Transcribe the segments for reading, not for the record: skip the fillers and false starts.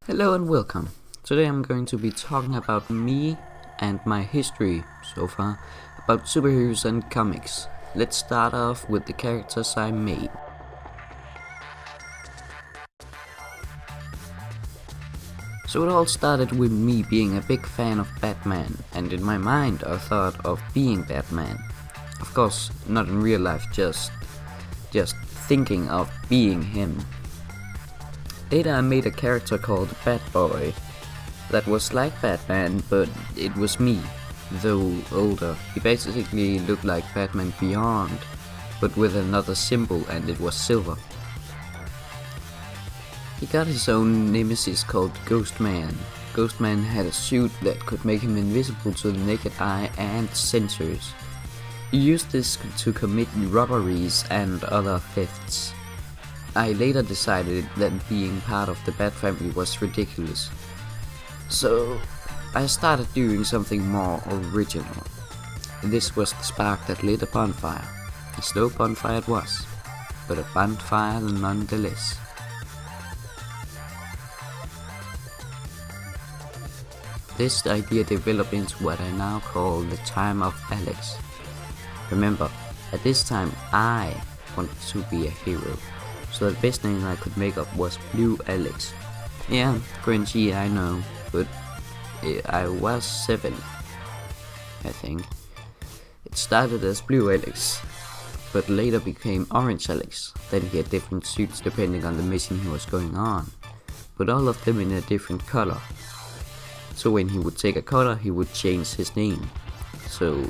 Hello and welcome. Today I'm going to be talking about me and my history so far about superheroes and comics. Let's start off with the characters I made. So it all started with me being a big fan of Batman, and in my mind I thought of being Batman. Of course, not in real life, just thinking of being him. Later I made a character called Batboy that was like Batman, but it was me, though older. He basically looked like Batman Beyond, but with another symbol, and it was silver. He got his own nemesis called Ghostman. Ghostman had a suit that could make him invisible to the naked eye and sensors. He used this to commit robberies and other thefts. I later decided that being part of the Bat family was ridiculous. So I started doing something more original. This was the spark that lit a bonfire. A slow bonfire it was, but a bonfire nonetheless. This idea developed into what I now call the Time of Alex. Remember, at this time I wanted to be a hero, so the best name I could make up was Blue Alex. Yeah, cringy, I know, but I was 7, I think. It started as Blue Alex, but later became Orange Alex. Then he had different suits depending on the mission he was going on, but all of them in a different color. So when he would take a color, he would change his name. So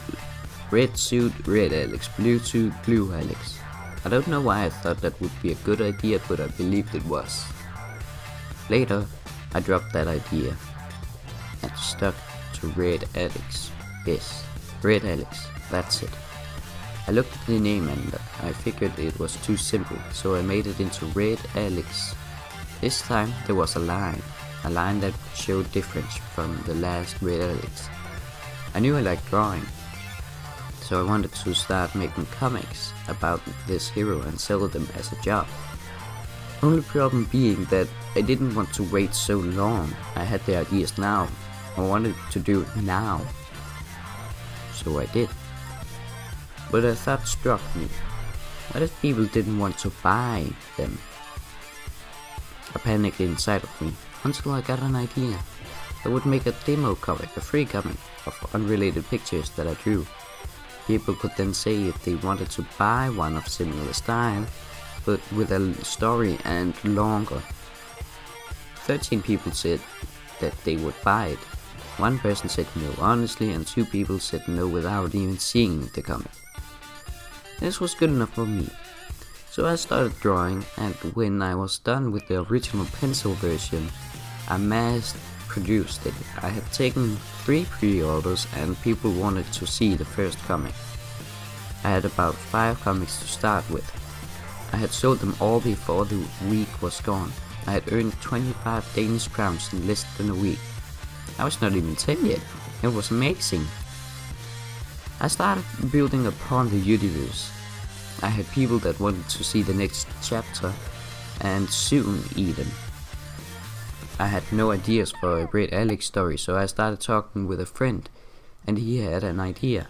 red suit, Red Alex, blue suit, Blue Alex. I don't know why I thought that would be a good idea, but I believed it was. Later, I dropped that idea and stuck to Red Alex. Yes, Red Alex, that's it. I looked at the name and I figured it was too simple, so I made it into Red Alex. This time there was a line that showed difference from the last Red Alex. I knew I liked drawing, so I wanted to start making comics about this hero and sell them as a job. Only problem being that I didn't want to wait so long. I had the ideas now. I wanted to do it now. So I did. But a thought struck me. What if people didn't want to buy them? I panicked inside of me until I got an idea. I would make a demo comic, a free comic of unrelated pictures that I drew. People could then say if they wanted to buy one of similar style, but with a story and longer. 13 people said that they would buy it. One person said no honestly, and 2 people said no without even seeing the comic. This was good enough for me. So I started drawing, and when I was done with the original pencil version, I mass produced it. I had taken 3 pre-orders and people wanted to see the first comic. I had about 5 comics to start with. I had sold them all before the week was gone. I had earned 25 Danish crowns in less than a week. I was not even 10 yet. It was amazing. I started building upon the universe. I had people that wanted to see the next chapter, and soon even. I had no ideas for a Red Alex story, so I started talking with a friend, and he had an idea.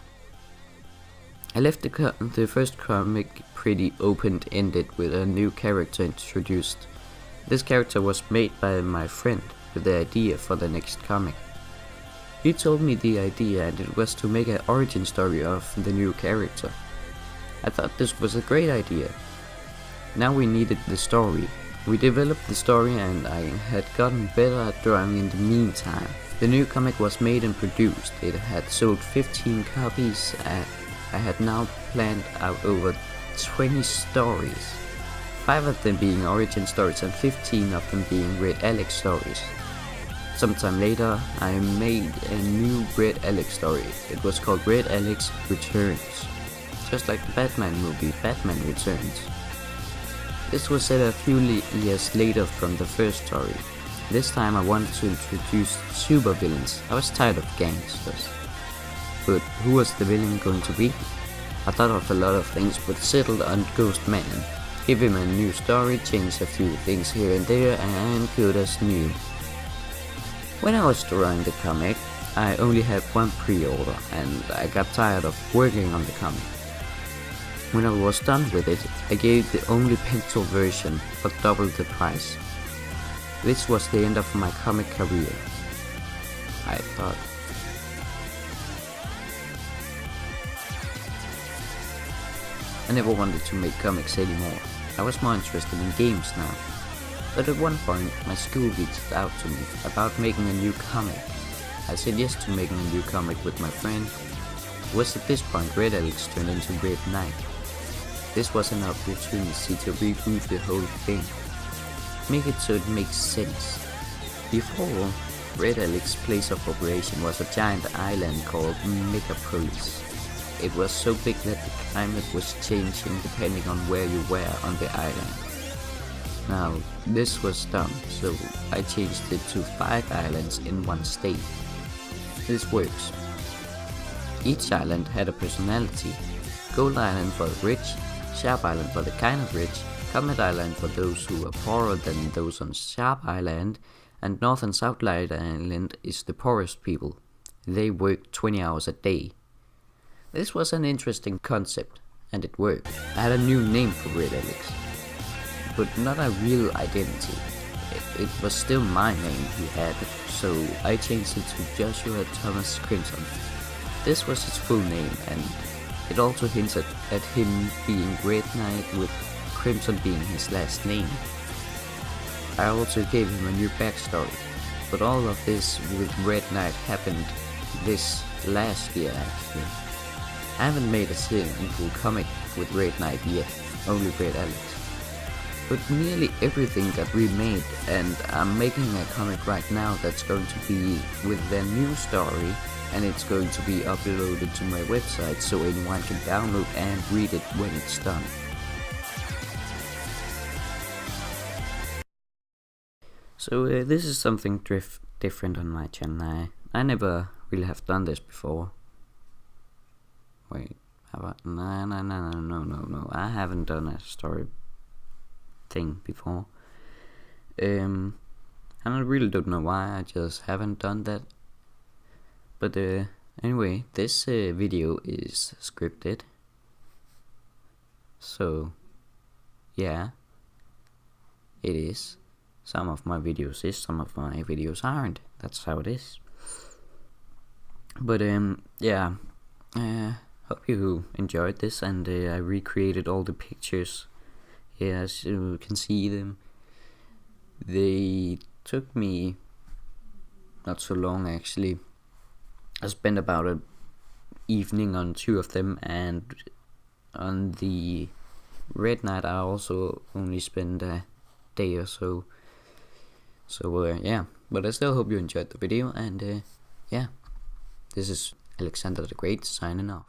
I left the first comic pretty open-ended with a new character introduced. This character was made by my friend with the idea for the next comic. He told me the idea, and it was to make an origin story of the new character. I thought this was a great idea. Now we needed the story. We developed the story and I had gotten better at drawing in the meantime. The new comic was made and produced. It had sold 15 copies and I had now planned out over 20 stories. 5 of them being origin stories and 15 of them being Red Alex stories. Sometime later I made a new Red Alex story. It was called Red Alex Returns. Just like the Batman movie, Batman Returns. This was set a few years later from the first story. This time I wanted to introduce supervillains. I was tired of gangsters. But who was the villain going to be? I thought of a lot of things but settled on Ghostman. Give him a new story, change a few things here and there, and good as new. When I was drawing the comic, I only had one pre-order and I got tired of working on the comic. When I was done with it, I gave the only pencil version for double the price. This was the end of my comic career, I thought. I never wanted to make comics anymore. I was more interested in games now. But at one point, my school reached out to me about making a new comic. I said yes to making a new comic with my friend. It was at this point Red Alex turned into Red Knight. This was an opportunity to reboot the whole thing. Make it so it makes sense. Before, Red Alex's place of operation was a giant island called Megapolis. It was so big that the climate was changing depending on where you were on the island. Now, this was dumb, so I changed it to 5 islands in one state. This works. Each island had a personality. Gold Island for the rich, Sharp Island for the kind of rich, Comet Island for those who are poorer than those on Sharp Island, and North and South Island is the poorest people. They work 20 hours a day. This was an interesting concept, and it worked. I had a new name for Red Alex, but not a real identity. It was still my name he had, so I changed it to Joshua Thomas Crimson. This was his full name, and it also hinted at him being Red Knight with Crimson being his last name. I also gave him a new backstory, but all of this with Red Knight happened this last year actually. I haven't made a single comic with Red Knight yet, only Red Alex. But nearly everything got remade, and I'm making a comic right now that's going to be with their new story, and it's going to be uploaded to my website so anyone can download and read it when it's done. So this is something different on my channel. I never really have done this before. Wait, have I? No. I haven't done a story thing before. And I really don't know why, I just haven't done that. But anyway, this video is scripted. So, yeah, it is. Some of my videos is, some of my videos aren't. That's how it is. But yeah, hope you enjoyed this, and I recreated all the pictures. Yeah, as you can see them. They took me not so long actually. I spent about an evening on 2 of them, and on the Red Knight I also only spent a day or so. So yeah, but I still hope you enjoyed the video, and yeah, this is Alexander the Great signing off.